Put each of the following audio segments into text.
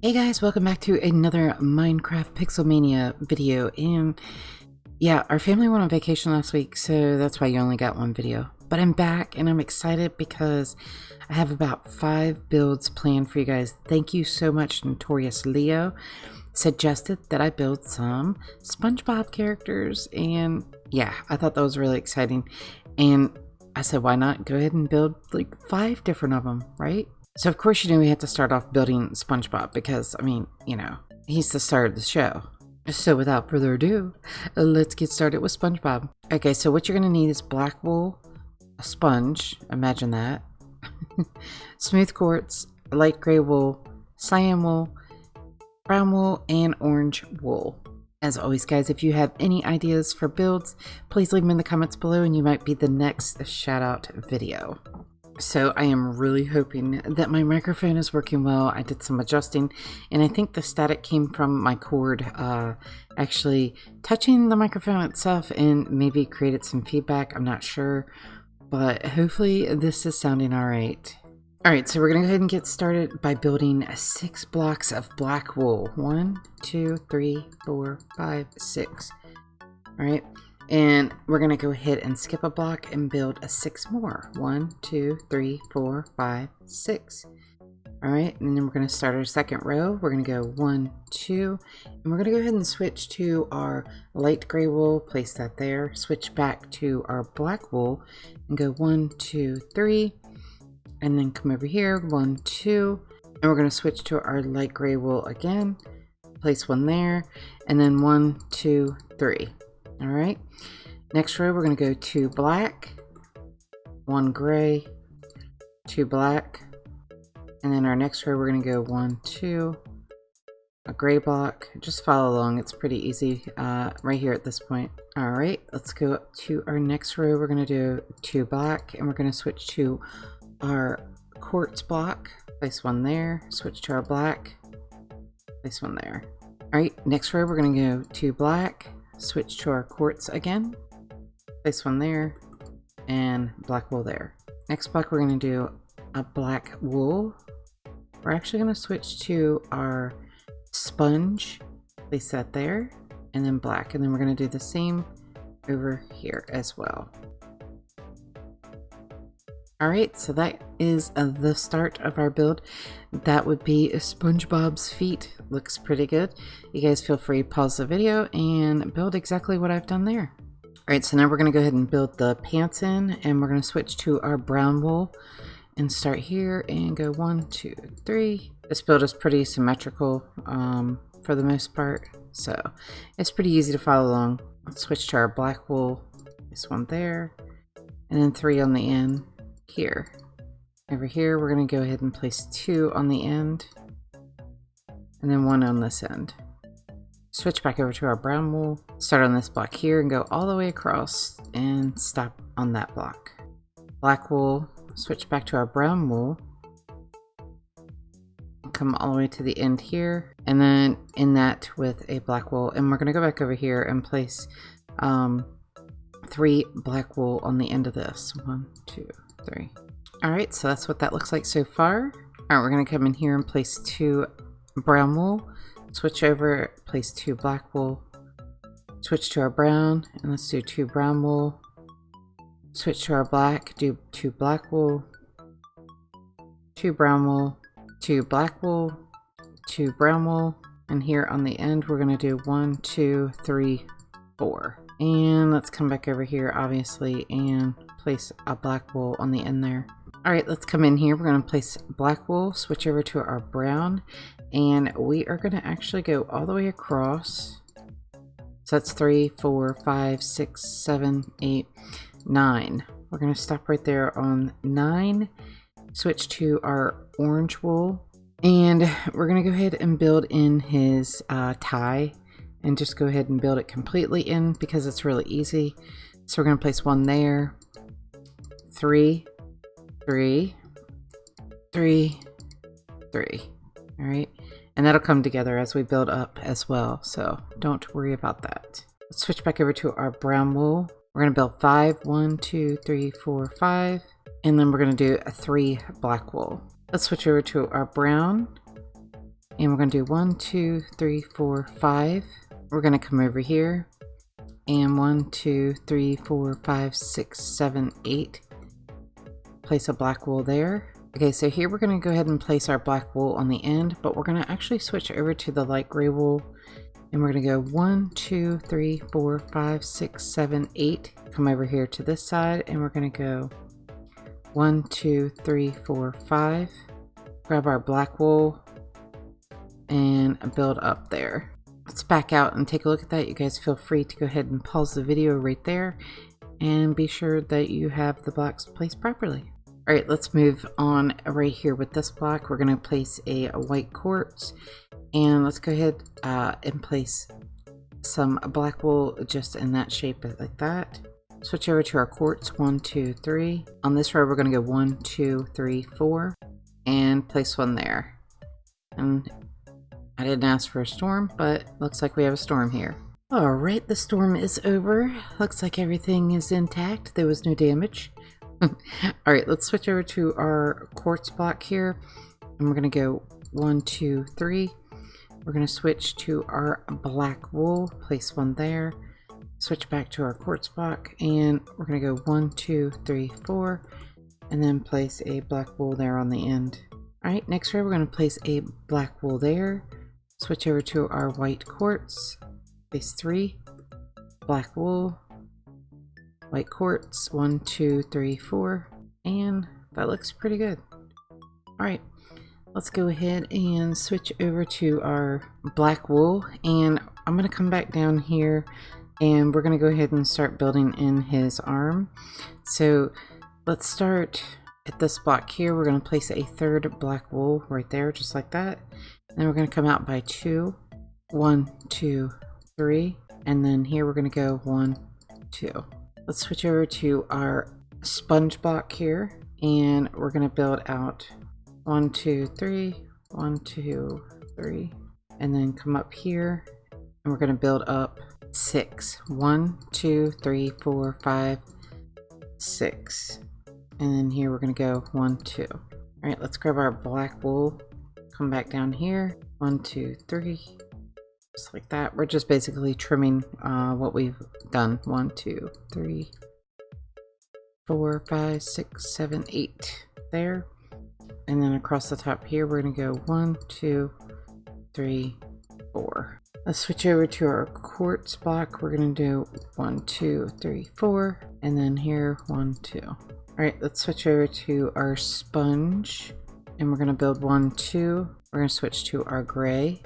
Hey guys, welcome back to another Minecraft PixelMania video. And yeah, our family went on vacation last week, so that's why you only got one video. But I'm back and I'm excited because I have about 5 builds planned for you guys. Thank you so much. Notorious Leo suggested that I build some SpongeBob characters, and yeah, I thought that was really exciting. And I said, why not go ahead and build like 5 different of them, right? So of course, we have to start off building SpongeBob because, I mean, he's the star of the show. So without further ado, let's get started with SpongeBob. Okay, so what you're going to need is black wool, a sponge, imagine that, smooth quartz, light gray wool, cyan wool, brown wool, and orange wool. As always, guys, if you have any ideas for builds, please leave them in the comments below and you might be the next shout out video. So I am really hoping that my microphone is working well. I did some adjusting and I think the static came from my cord actually touching the microphone itself and maybe created some feedback. I'm not sure, but hopefully this is sounding all right. All right, so we're gonna go ahead and get started by building 6 blocks of black wool. 1, 2, 3, 4, 5, 6. All right. And we're going to go ahead and skip a block and build a 6 more. 1, 2, 3, 4, 5, 6. All right, and then we're going to start our second row. We're going to go 1, 2, and we're going to go ahead and switch to our light gray wool, place that there, switch back to our black wool and go 1, 2, 3, and then come over here, 1, 2, and we're going to switch to our light gray wool again, place one there, and then 1, 2, 3. All right, next row we're going to go 2 black, 1 gray, 2 black, and then our next row we're going to go 1, 2, a gray block. Just follow along, it's pretty easy right here at this point. All right, let's go up to our next row. We're going to do 2 black and we're going to switch to our quartz block, place one there, switch to our black, place one there. All right, next row we're going to go 2 black, switch to our quartz again, place one there, and black wool there. Next block we're going to do a black wool. We're actually going to switch to our sponge, place that there, and then black, and then we're going to do the same over here as well. Alright, so that is the start of our build. That would be SpongeBob's feet. Looks pretty good. You guys feel free to pause the video and build exactly what I've done there. Alright, so now we're going to go ahead and build the pants in, and we're going to switch to our brown wool and start here and go 1, 2, 3. This build is pretty symmetrical for the most part, so it's pretty easy to follow along. Let's switch to our black wool, this one there, and then 3 on the end. Here. Over here, we're going to go ahead and place 2 on the end, and then 1 on this end. Switch back over to our brown wool, start on this block here, and go all the way across, and stop on that block. Black wool, switch back to our brown wool, come all the way to the end here, and then in that with a black wool, and we're going to go back over here and place 3 black wool on the end of this. 1, 2, 3. All right, so that's what that looks like so far. All right, we're going to come in here and place 2 brown wool, switch over, place 2 black wool, switch to our brown, and let's do 2 brown wool, switch to our black, do 2 black wool, 2 brown wool, 2 black wool, 2 brown wool, and here on the end we're going to do 1, 2, 3, 4. And let's come back over here, obviously, and place a black wool on the end there. All right, let's come in here. We're going to place black wool, switch over to our brown, and we are going to actually go all the way across. So that's 3, 4, 5, 6, 7, 8, 9. We're going to stop right there on 9, switch to our orange wool, and we're going to go ahead and build in his tie. And just go ahead and build it completely in because it's really easy. So we're going to place 1 there, 3, 3, 3, 3. All right, and that'll come together as we build up as well, so don't worry about that. Let's switch back over to our brown wool. We're going to build 5, 1, 2, 3, 4, 5, and then we're going to do a 3 black wool. Let's switch over to our brown, And we're going to do 1, 2, 3, 4, 5. We're going to come over here and 1, 2, 3, 4, 5, 6, 7, 8. Place a black wool there. Okay, so here we're going to go ahead and place our black wool on the end, but we're going to actually switch over to the light gray wool. And we're going to go 1, 2, 3, 4, 5, 6, 7, 8. Come over here to this side and we're going to go 1, 2, 3, 4, 5. Grab our black wool and build up there. Let's back out and take a look at that. You guys feel free to go ahead and pause the video right there and be sure that you have the blocks placed properly. All right, let's move on right here with this block. We're going to place a white quartz, and let's go ahead and place some black wool just in that shape like that. Switch over to our quartz, 1, 2, 3. On this row, we're going to go 1, 2, 3, 4, and place one there. And I didn't ask for a storm, but looks like we have a storm here. All right, the storm is over. Looks like everything is intact. There was no damage. All right, let's switch over to our quartz block here, and we're going to go 1, 2, 3. We're going to switch to our black wool, place one there, switch back to our quartz block, and we're going to go 1, 2, 3, 4, and then place a black wool there on the end. All right, next row we're going to place a black wool there, switch over to our white quartz, place 3, black wool, white quartz, 1, 2, 3, 4, and that looks pretty good. All right, let's go ahead and switch over to our black wool, and I'm going to come back down here and we're going to go ahead and start building in his arm. So let's start at this block here. We're going to place a third black wool right there, just like that. Then we're going to come out by 2, 1, 2, 3, and then here we're going to go 1, 2. Let's switch over to our sponge block here, and we're going to build out 1, 2, 3, 1, 2, 3, and then come up here, and we're going to build up 6. 1, 2, 3, 4, 5, 6, and then here we're going to go 1, 2. All right, let's grab our black wool, come back down here, 1, 2, 3. Just like that. We're just basically trimming what we've done. 1, 2, 3, 4, 5, 6, 7, 8 there. And then across the top here, we're going to go 1, 2, 3, 4. Let's switch over to our quartz block. We're going to do 1, 2, 3, 4. And then here, 1, 2. All right, let's switch over to our sponge. And we're going to build 1, 2. We're going to switch to our gray.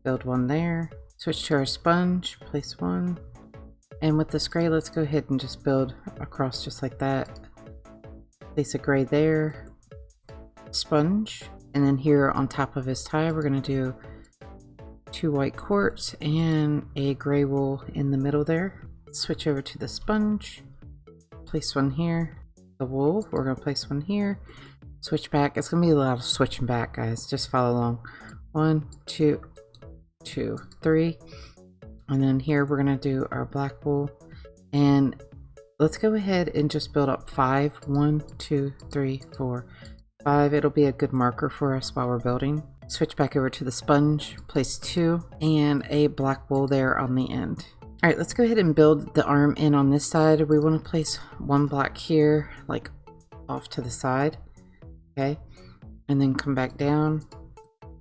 Build one there, switch to our sponge, place 1, and with this gray, let's go ahead and just build across just like that. Place a gray there, sponge, and then here on top of his tie, we're going to do 2 white quartz and a gray wool in the middle there. Switch over to the sponge, place one here, the wool, we're going to place one here, switch back. It's going to be a lot of switching back, guys, just follow along. 1, 2, 2, 3, and then here we're going to do our black wool, and let's go ahead and just build up 5. 1, 2, 3, 4, 5. It'll be a good marker for us while we're building. Switch back over to the sponge, place 2 and a black wool there on the end. All right, let's go ahead and build the arm in on this side. We want to place 1 block here, like off to the side, okay, and then come back down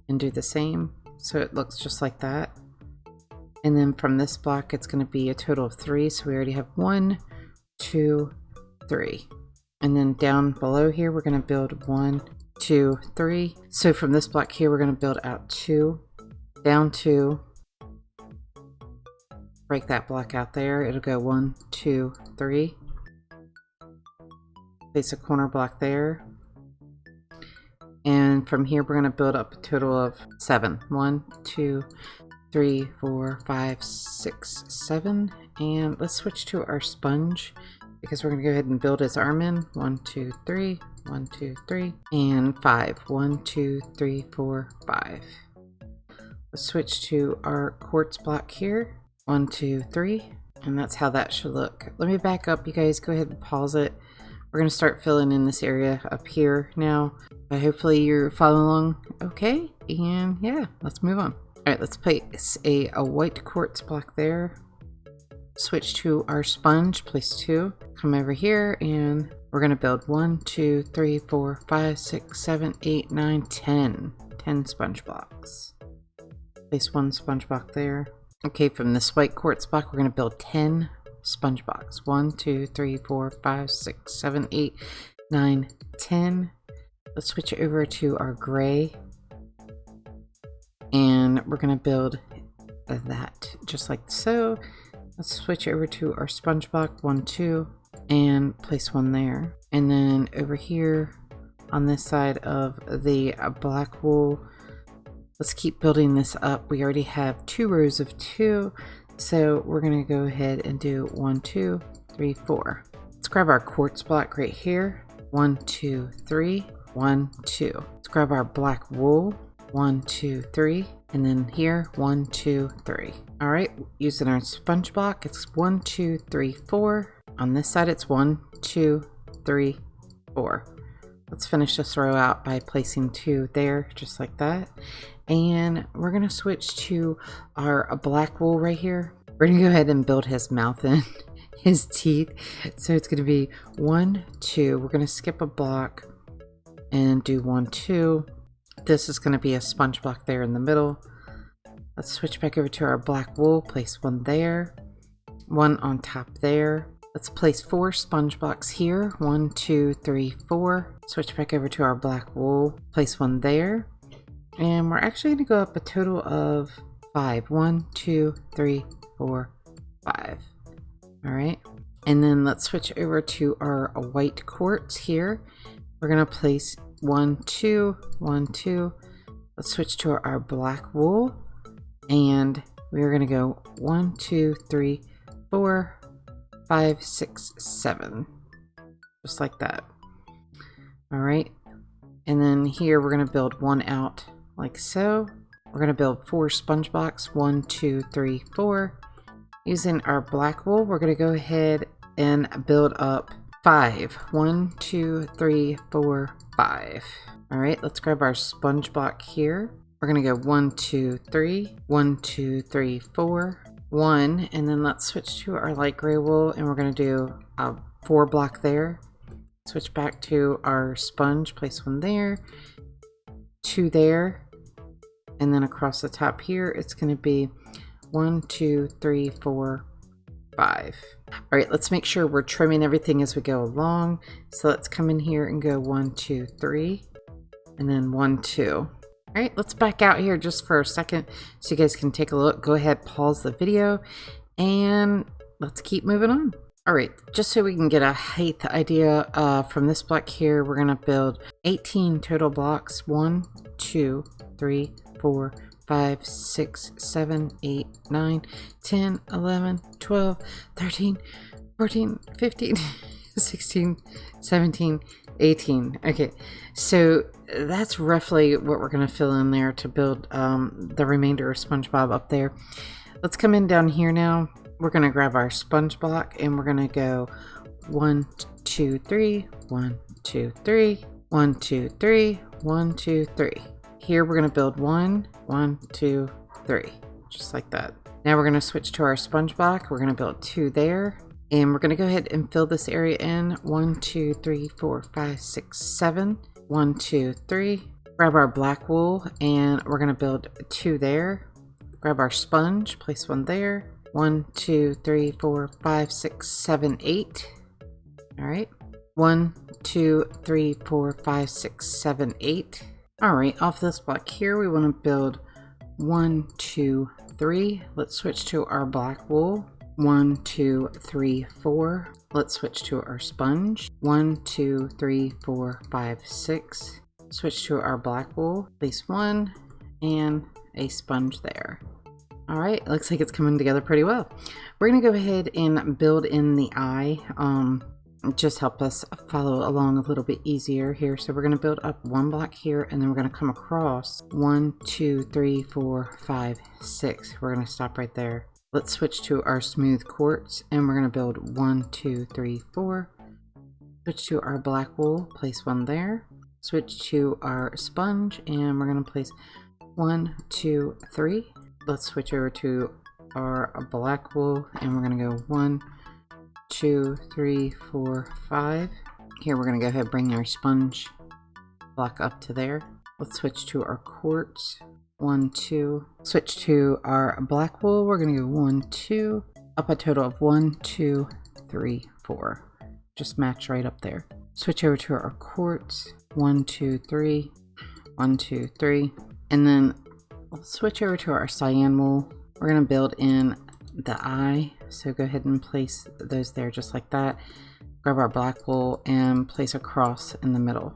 and do the same. So it looks just like that. And then from this block, it's going to be a total of 3. So we already have 1, 2, 3. And then down below here, we're going to build 1, 2, 3. So from this block here, we're going to build out 2, down 2, break that block out there. It'll go 1, 2, 3. Place a corner block there. And from here, we're going to build up a total of 7. 1, 2, 3, 4, 5, 6, 7. And let's switch to our sponge because we're going to go ahead and build his arm in. 1, 2, 3, 1, 2, 3, and 5. 1, 2, 3, 4, 5. Let's switch to our quartz block here. 1, 2, 3. And that's how that should look. Let me back up, you guys. Go ahead and pause it. We're going to start filling in this area up here now. Hopefully you're following along okay. and yeah, let's move on. All right, let's place a white quartz block there. Switch to our sponge, place 2. Come over here and we're gonna build 1, 2, 3, 4, 5, 6, 7, 8, 9, 10. 10 sponge blocks. Place 1 sponge block there. Okay, from this white quartz block, we're gonna build 10 sponge blocks. 1, 2, 3, 4, 5, 6, 7, 8, 9, 10. Let's switch over to our gray. And we're gonna build that just like so. Let's switch over to our sponge block, 1, 2, and place 1 there. And then over here on this side of the black wool, let's keep building this up. We already have 2 rows of 2, so we're gonna go ahead and do 1, 2, 3, 4. Let's grab our quartz block right here. 1, 2, 3, 1, 2. Let's grab our black wool. 1, 2, 3, and then here 1, 2, 3. All right, using our sponge block, it's 1, 2, 3, 4. On this side, it's 1, 2, 3, 4. Let's finish this row out by placing 2 there, just like that. And we're gonna switch to our black wool right here. We're gonna go ahead and build his mouth in, his teeth. So it's gonna be 1, 2. We're gonna skip a block and do 1, 2. This is going to be a sponge block there in the middle. Let's switch back over to our black wool, place 1 there, 1 on top there. Let's place 4 sponge blocks here, 1, 2, 3, 4. Switch back over to our black wool, place 1 there. And we're actually going to go up a total of 5. 1, 2, 3, 4, 5. All right. And then let's switch over to our white quartz here. We're going to place 1, 2, 1, 2. Let's switch to our black wool, and we're gonna go 1, 2, 3, 4, 5, 6, 7, just like that. All right, and then here we're gonna build 1 out like so. We're gonna build 4 sponge blocks. 1, 2, 3, 4. Using our black wool, we're gonna go ahead and build up 5. 1, 2, 3, 4, 5. All right, let's grab our sponge block here. We're gonna go 1, 2, 3, 1, 2, 3, 4, 1, and then let's switch to our light gray wool, and we're gonna do a 4 block there. Switch back to our sponge, place 1 there, 2 there, and then across the top here, it's gonna be 1, 2, 3, 4, 5. All right, let's make sure we're trimming everything as we go along. So let's come in here and go 1, 2, 3, and then 1, 2. All right, let's back out here just for a second so you guys can take a look. Go ahead, pause the video, and let's keep moving on. All right, just so we can get a height idea from this block here, we're gonna build 18 total blocks. 1, 2, 3, 4, 5, 6, 7, 8, 9, 10, 11, 12, 13, 14, 15, 16, 17, 18. Okay, so that's roughly what we're going to fill in there to build the remainder of SpongeBob up there. Let's come in down here now. We're going to grab our sponge block and we're going to go 1, 2, 3, 1, 2, 3, 1, 2, 3, 1, 2, 3. Here we're going to build 1, 1, 2, 3, just like that. Now we're going to switch to our sponge block. We're going to build 2 there, and we're going to go ahead and fill this area in. 1, 2, 3, 4, 5, 6, 7. 1, 2, 3. Grab our black wool, and we're going to build 2 there. Grab our sponge, place 1 there. 1, 2, 3, 4, 5, 6, 7, 8. All right. 1, 2, 3, 4, 5, 6, 7, 8. All right, off this block here, we want to build 1, 2, 3. Let's switch to our black wool. 1, 2, 3, 4. Let's switch to our sponge. 1, 2, 3, 4, 5, 6. Switch to our black wool. Place 1 and a sponge there. All right, looks like it's coming together pretty well. We're gonna go ahead and build in the eye. Just help us follow along a little bit easier here. So we're going to build up 1 block here, and then we're going to come across 1, 2, 3, 4, 5, 6. We're going to stop right there. Let's switch to our smooth quartz, and we're going to build 1, 2, 3, 4. Switch to our black wool, place 1 there. Switch to our sponge, and we're going to place 1, 2, 3. Let's switch over to our black wool and we're going to go 1, 2, 3, 4, 5. Here we're going to go ahead and bring our sponge block up to there. Let's switch to our quartz. 1, 2. Switch to our black wool. We're going to go 1, 2. Up a total of 1, 2, 3, 4. Just match right up there. Switch over to our quartz. 1, 2, 3. 1, 2, 3. And then let's switch over to our cyan wool. We're going to build in the eye. So go ahead and place those there just like that. Grab our black wool and place a cross in the middle.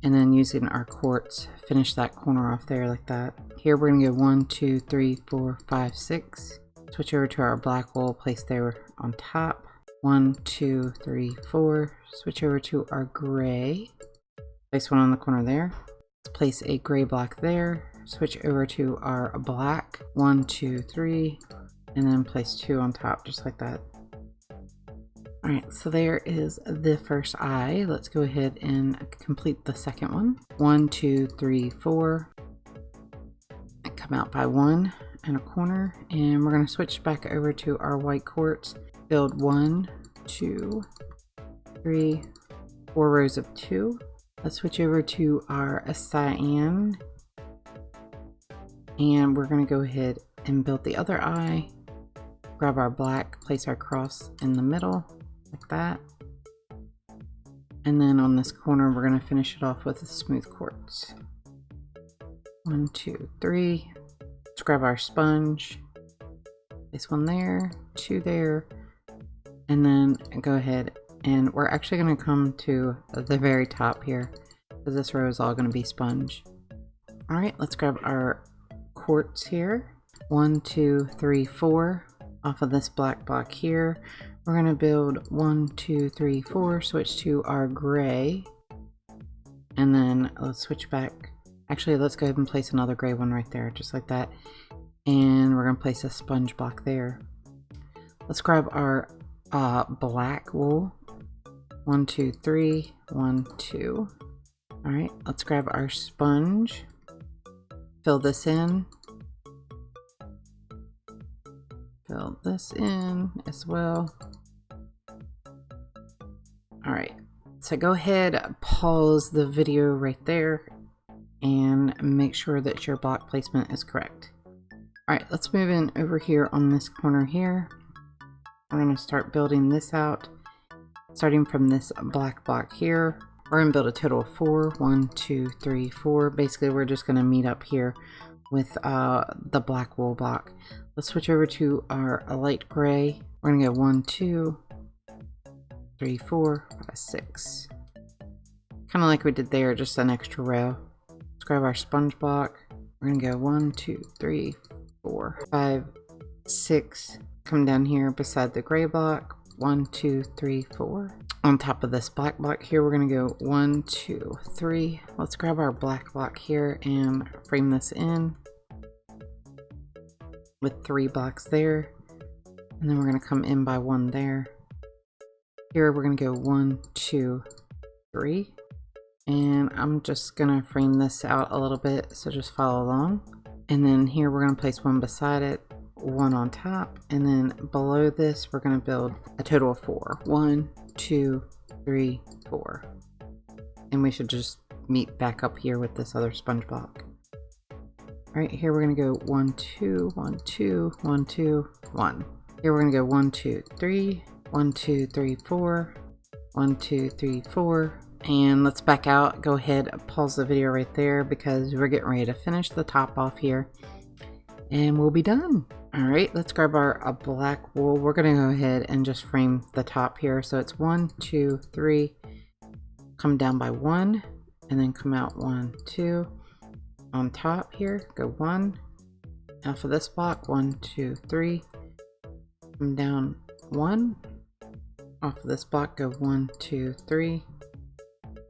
And then using our quartz, finish that corner off there like that. Here we're going to go 1, 2, 3, 4, 5, 6. Switch over to our black wool, place there on top. 1, 2, 3, 4. Switch over to our gray. Place one on the corner there. Let's place a gray block there. Switch over to our black. 1, 2, 3. And then place 2 on top, just like that. Alright, so there is the first eye. Let's go ahead and complete the second one. 1, 2, 3, 4. And come out by 1 and a corner. And we're going to switch back over to our white quartz. Build 1, 2, 3, 4 rows of 2. Let's switch over to our cyan. And we're going to go ahead and build the other eye. Grab our black, place our cross in the middle. Like that. And then on this corner we're going to finish it off with a smooth quartz. 1, 2, 3. Let's grab our sponge, place 1 there, 2 there, and then go ahead and we're actually going to come to the very top here because this row is all going to be sponge. Alright, let's grab our quartz here. 1, 2, 3, 4 off of this black block here. We're going to build 1, 2, 3, 4, switch to our gray, and then let's switch back. Actually, let's go ahead and place another gray one right there, just like that. And we're going to place a sponge block there. Let's grab our black wool. 1, 2, 3, 1, 2. All right, let's grab our sponge, fill this in. Fill this in as well. All right, so go ahead, pause the video right there and make sure that your block placement is correct. All right, let's move in over here on this corner here. We're going to start building this out, starting from this black block here. We're going to build a total of 4. 1, 2, 3, 4. Basically, we're just going to meet up here with the black wool block. Let's switch over to our light gray. We're going to go 1, 2, 3, 4, 5, 6. Kind of like we did there, just an extra row. Let's grab our sponge block. We're going to go 1, 2, 3, 4, 5, 6. Come down here beside the gray block. 1, 2, 3, 4. On top of this black block here, we're going to go 1, 2, 3. Let's grab our black block here and frame this in with 3 blocks there. And then we're going to come in by 1 there. Here we're going to go 1, 2, 3. And I'm just going to frame this out a little bit, so just follow along. And then here we're going to place 1 beside it, 1 on top, and then below this we're going to build a total of 4. 1, 2, 3, 4. And we should just meet back up here with this other sponge block. Right here we're going to go 1, 2, 1, 2, 1, 2, 1. Here we're going to go 1, 2, 3, 1, 2, 3, 4, 1, 2, 3, 4. And let's back out. Go ahead, pause the video right there because we're getting ready to finish the top off here and we'll be done. All right, let's grab our black wool. We're going to go ahead and just frame the top here. So it's 1, 2, 3, come down by 1 and then come out 1, 2. On top here, go 1. Off of this block, 1, 2, 3. Come down 1. Off of this block, go 1, 2, 3.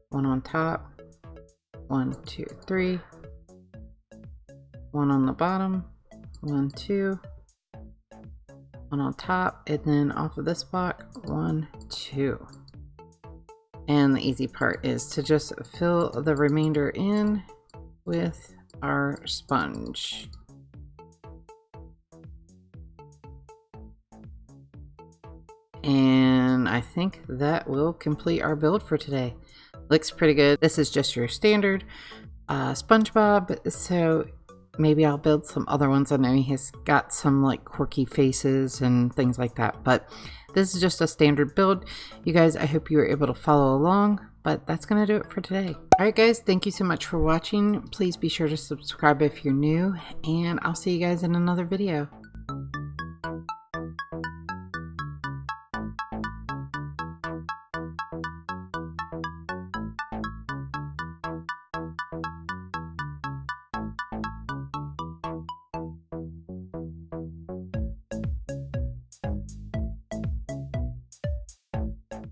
1 on top, 1, 2, 3. 1 on the bottom, 1, 2. 1 on top, and then off of this block, 1, 2. And the easy part is to just fill the remainder in with our sponge. And I think that will complete our build for today. Looks pretty good. This is just your standard SpongeBob, so maybe I'll build some other ones. I know he's got some like quirky faces and things like that, but this is just a standard build. You guys, I hope you were able to follow along, but that's gonna do it for today. All right guys, thank you so much for watching. Please be sure to subscribe if you're new, and I'll see you guys in another video.